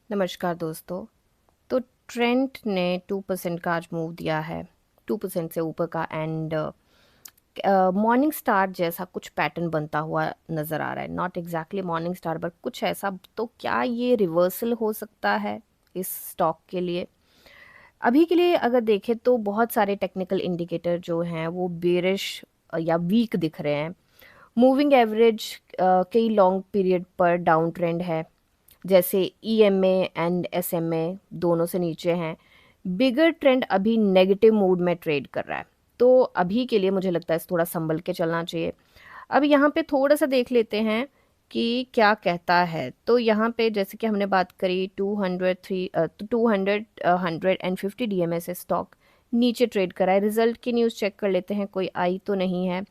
नमस्कार दोस्तों। तो ट्रेंट ने 2% का आज मूव दिया है, 2% से ऊपर का। एंड मॉर्निंग स्टार जैसा कुछ पैटर्न बनता हुआ नज़र आ रहा है। Not exactly morning star but कुछ ऐसा। तो क्या ये रिवर्सल हो सकता है इस स्टॉक के लिए? अभी के लिए अगर देखें तो बहुत सारे टेक्निकल इंडिकेटर जो हैं वो बेरिश या वीक दिख रहे हैं। मूविंग एवरेज कई लॉन्ग पीरियड पर डाउन ट्रेंड है, जैसे ईएमए एंड एसएमए दोनों से नीचे हैं। बिगर ट्रेंड अभी नेगेटिव मूड में ट्रेड कर रहा है, तो अभी के लिए मुझे लगता है थोड़ा संभल के चलना चाहिए। अब यहाँ पे थोड़ा सा देख लेते हैं कि क्या कहता है। तो यहाँ पे जैसे कि हमने बात करी 200 150 डीएमए से स्टॉक नीचे ट्रेड करा है। रिजल्ट की न्यूज़ चेक कर लेते हैं, कोई आई तो नहीं है।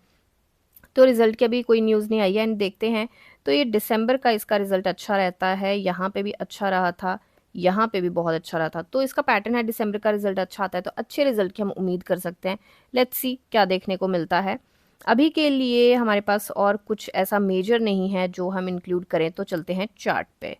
तो रिजल्ट की अभी कोई न्यूज़ नहीं आई है एंड देखते हैं। तो ये दिसंबर का इसका रिजल्ट अच्छा रहता है, यहाँ पे भी अच्छा रहा था, यहाँ पे भी बहुत अच्छा रहा था। तो इसका पैटर्न है दिसंबर का रिजल्ट अच्छा आता है तो अच्छे रिजल्ट की हम उम्मीद कर सकते हैं। लेट्स सी क्या देखने को मिलता है। अभी के लिए हमारे पास और कुछ ऐसा मेजर नहीं है जो हम इंक्लूड करें, तो चलते हैं चार्ट पे।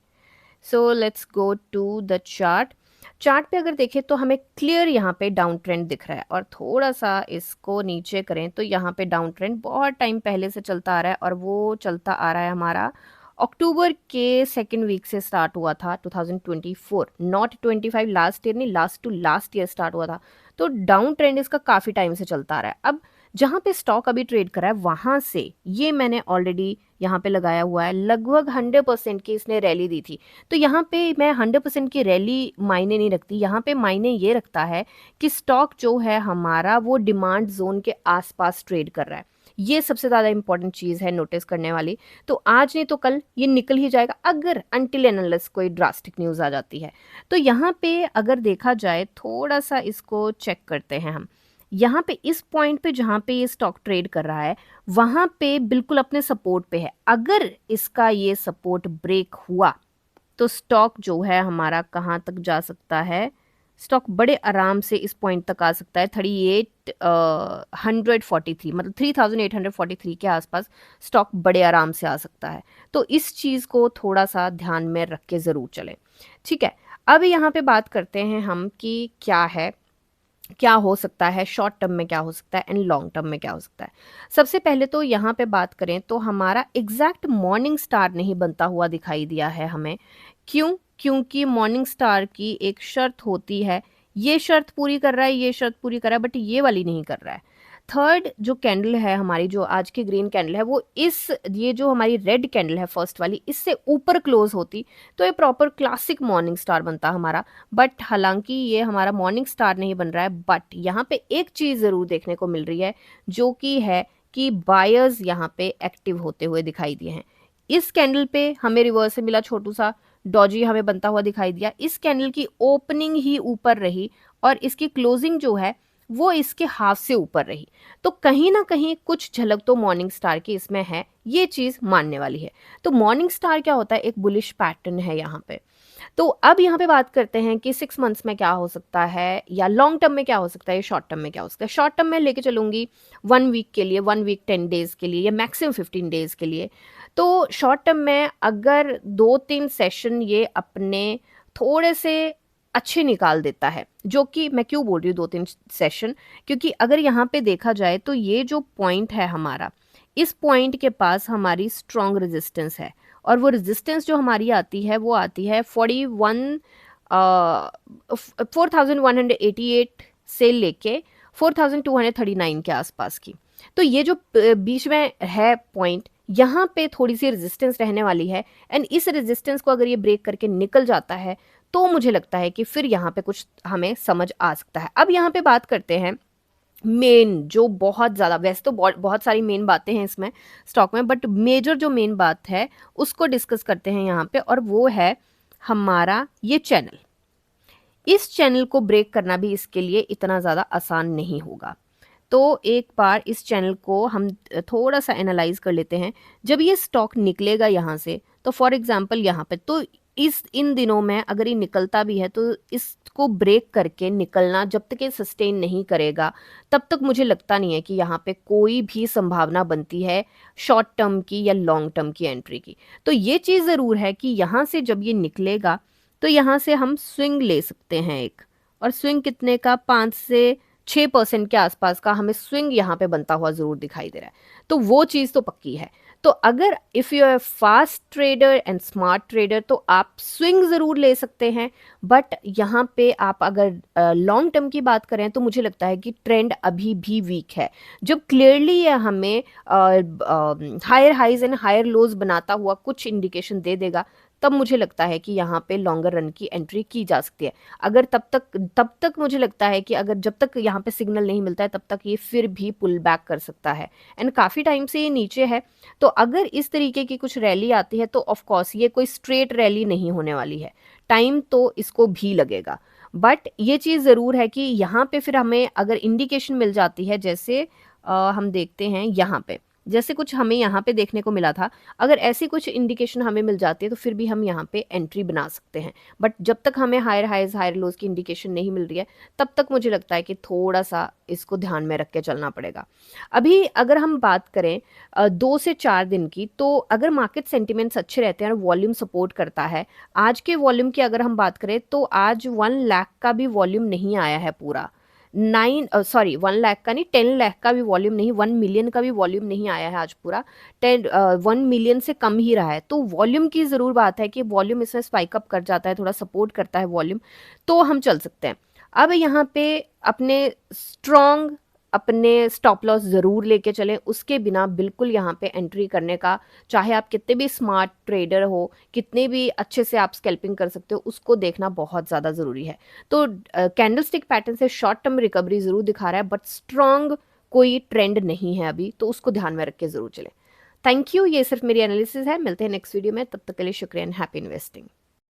So let's go to the chart. Chart पे अगर देखें तो हमें क्लियर यहाँ पे डाउन ट्रेंड दिख रहा है, और थोड़ा सा इसको नीचे करें तो यहाँ पे डाउन ट्रेंड बहुत टाइम पहले से चलता आ रहा है, और वो चलता आ रहा है हमारा अक्टूबर के सेकेंड वीक से स्टार्ट हुआ था 2024, नॉट 25। लास्ट ईयर नहीं, last to last year start हुआ था। तो डाउन ट्रेंड इसका काफ़ी टाइम से चलता आ रहा है। अब जहाँ पे स्टॉक अभी ट्रेड कर रहा है वहाँ से ये मैंने ऑलरेडी यहाँ पे लगाया हुआ है, लगभग 100% की इसने रैली दी थी। तो यहाँ पे मैं 100% की रैली मायने नहीं रखती, यहाँ पे मायने ये रखता है कि स्टॉक जो है हमारा वो डिमांड जोन के आसपास ट्रेड कर रहा है। ये सबसे ज़्यादा इंपॉर्टेंट चीज़ है नोटिस करने वाली। तो आज नहीं तो कल ये निकल ही जाएगा, अगर अनटिल एंड अनलेस कोई ड्रास्टिक न्यूज़ आ जाती है। तो यहाँ पे अगर देखा जाए, थोड़ा सा इसको चेक करते हैं हम। यहाँ पे इस पॉइंट पे जहाँ पे ये स्टॉक ट्रेड कर रहा है वहां पे बिल्कुल अपने सपोर्ट पे है। अगर इसका ये सपोर्ट ब्रेक हुआ तो स्टॉक जो है हमारा कहाँ तक जा सकता है? स्टॉक बड़े आराम से इस पॉइंट तक आ सकता है, 3843, मतलब 3843 के आसपास स्टॉक बड़े आराम से आ सकता है। तो इस चीज़ को थोड़ा सा ध्यान में रख के ज़रूर चलें। ठीक है। अब यहाँ पे बात करते हैं हम कि क्या हो सकता है शॉर्ट टर्म में, क्या हो सकता है एंड लॉन्ग टर्म में क्या हो सकता है। सबसे पहले तो यहाँ पे बात करें तो हमारा एग्जैक्ट मॉर्निंग स्टार नहीं बनता हुआ दिखाई दिया है हमें। क्यों? क्योंकि मॉर्निंग स्टार की एक शर्त होती है, ये शर्त पूरी कर रहा है, ये शर्त पूरी कर रहा है, बट ये वाली नहीं कर रहा है। थर्ड जो कैंडल है हमारी, जो आज की ग्रीन कैंडल है, वो इस ये जो हमारी रेड कैंडल है फर्स्ट वाली, इससे ऊपर क्लोज होती तो ये प्रॉपर क्लासिक मॉर्निंग स्टार बनता हमारा। बट हालांकि ये हमारा मॉर्निंग स्टार नहीं बन रहा है, बट यहाँ पे एक चीज़ ज़रूर देखने को मिल रही है, जो कि है कि बायर्स यहाँ पे एक्टिव होते हुए दिखाई दिए हैं। इस कैंडल पे हमें रिवर्स से मिला छोटू सा डॉजी, हमें बनता हुआ दिखाई दिया। इस कैंडल की ओपनिंग ही ऊपर रही और इसकी क्लोजिंग जो है वो इसके हाफ से ऊपर रही। तो कहीं ना कहीं कुछ झलक तो मॉर्निंग स्टार की इसमें है, ये चीज़ मानने वाली है। तो मॉर्निंग स्टार क्या होता है? एक बुलिश पैटर्न है यहाँ पे। तो अब यहाँ पे बात करते हैं कि 6 मंथ्स में क्या हो सकता है, या लॉन्ग टर्म में क्या हो सकता है, शॉर्ट टर्म में क्या हो सकता है। शॉर्ट टर्म में लेके चलूंगी 1 वीक के लिए, 1 वीक 10 डेज के लिए, या मैक्सिमम 15 डेज के लिए। तो शॉर्ट टर्म में अगर 2-3 सेशन ये अपने थोड़े से अच्छे निकाल देता है, जो कि मैं क्यों बोल रही हूँ 2-3 सेशन, क्योंकि अगर यहाँ पे देखा जाए तो ये जो पॉइंट है हमारा, इस पॉइंट के पास हमारी स्ट्रॉन्ग रेजिस्टेंस है। और वो रेजिस्टेंस जो हमारी आती है वो आती है 4188 से लेके 4239 के आसपास की। तो ये जो बीच में है पॉइंट, यहाँ पे थोड़ी सी रेजिस्टेंस रहने वाली है। एंड इस रेजिस्टेंस को अगर ये ब्रेक करके निकल जाता है तो मुझे लगता है कि फिर यहाँ पे कुछ हमें समझ आ सकता है। अब यहाँ पे बात करते हैं मेन, जो बहुत ज़्यादा, वैसे तो बहुत सारी मेन बातें हैं इसमें स्टॉक में, बट मेजर जो मेन बात है उसको डिस्कस करते हैं यहाँ पे, और वो है हमारा ये चैनल। इस चैनल को ब्रेक करना भी इसके लिए इतना ज़्यादा आसान नहीं होगा। तो एक बार इस चैनल को हम थोड़ा सा एनालाइज कर लेते हैं। जब ये स्टॉक निकलेगा यहाँ से, तो फॉर एग्जांपल यहाँ पे, तो इस इन दिनों में अगर ये निकलता भी है तो इसको ब्रेक करके निकलना जब तक ये सस्टेन नहीं करेगा, तब तक मुझे लगता नहीं है कि यहाँ पे कोई भी संभावना बनती है शॉर्ट टर्म की या लॉन्ग टर्म की एंट्री की। तो ये चीज़ ज़रूर है कि यहाँ से जब ये निकलेगा तो यहाँ से हम स्विंग ले सकते हैं एक, और स्विंग कितने का, 5 से 6% के आसपास का हमें स्विंग यहाँ पे बनता हुआ ज़रूर दिखाई दे रहा है। तो वो चीज़ तो पक्की है। तो अगर if you are fast trader and smart trader तो आप स्विंग ज़रूर ले सकते हैं, बट यहाँ पे आप अगर लॉन्ग टर्म की बात करें तो मुझे लगता है कि ट्रेंड अभी भी वीक है। जब क्लियरली ये हमें higher highs and higher lows बनाता हुआ कुछ इंडिकेशन दे देगा, तब मुझे लगता है कि यहाँ पे लॉन्गर रन की एंट्री की जा सकती है। अगर तब तक मुझे लगता है कि अगर जब तक यहाँ पे सिग्नल नहीं मिलता है तब तक ये फिर भी पुल बैक कर सकता है, एंड काफ़ी टाइम से ये नीचे है। तो अगर इस तरीके की कुछ रैली आती है तो ऑफ कोर्स ये कोई स्ट्रेट रैली नहीं होने वाली है, टाइम तो इसको भी लगेगा। बट ये चीज़ ज़रूर है कि यहाँ पे फिर हमें अगर इंडिकेशन मिल जाती है, जैसे हम देखते हैं यहाँ पे, जैसे कुछ हमें यहाँ पे देखने को मिला था, अगर ऐसी कुछ इंडिकेशन हमें मिल जाती है तो फिर भी हम यहाँ पे एंट्री बना सकते हैं। बट जब तक हमें हायर हाइज हायर लोज की इंडिकेशन नहीं मिल रही है तब तक मुझे लगता है कि थोड़ा सा इसको ध्यान में रख के चलना पड़ेगा। अभी अगर हम बात करें 2 से 4 दिन की, तो अगर मार्केट सेंटिमेंट्स अच्छे रहते हैं और वॉल्यूम सपोर्ट करता है, आज के वॉल्यूम की अगर हम बात करें तो आज 1 लाख का भी वॉल्यूम नहीं आया है पूरा। 1 लाख का नहीं, 10 लाख का भी वॉल्यूम नहीं, 1 मिलियन का भी वॉल्यूम नहीं आया है आज पूरा। 1 मिलियन से कम ही रहा है। तो वॉल्यूम की ज़रूर बात है कि वॉल्यूम इसमें स्पाइक अप कर जाता है, थोड़ा सपोर्ट करता है वॉल्यूम, तो हम चल सकते हैं। अब यहाँ पे अपने स्ट्रॉन्ग अपने स्टॉप लॉस ज़रूर लेके चलें, उसके बिना बिल्कुल यहाँ पे एंट्री करने का, चाहे आप कितने भी स्मार्ट ट्रेडर हो, कितने भी अच्छे से आप स्कैल्पिंग कर सकते हो, उसको देखना बहुत ज़्यादा ज़रूरी है। तो कैंडलस्टिक पैटर्न से शॉर्ट टर्म रिकवरी ज़रूर दिखा रहा है, बट स्ट्रॉन्ग कोई ट्रेंड नहीं है अभी, तो उसको ध्यान में रख के ज़रूर चलें। थैंक यू, ये सिर्फ मेरी एनालिसिस है। मिलते हैं नेक्स्ट वीडियो में, तब तक के लिए शुक्रिया एंड हैप्पी इन्वेस्टिंग।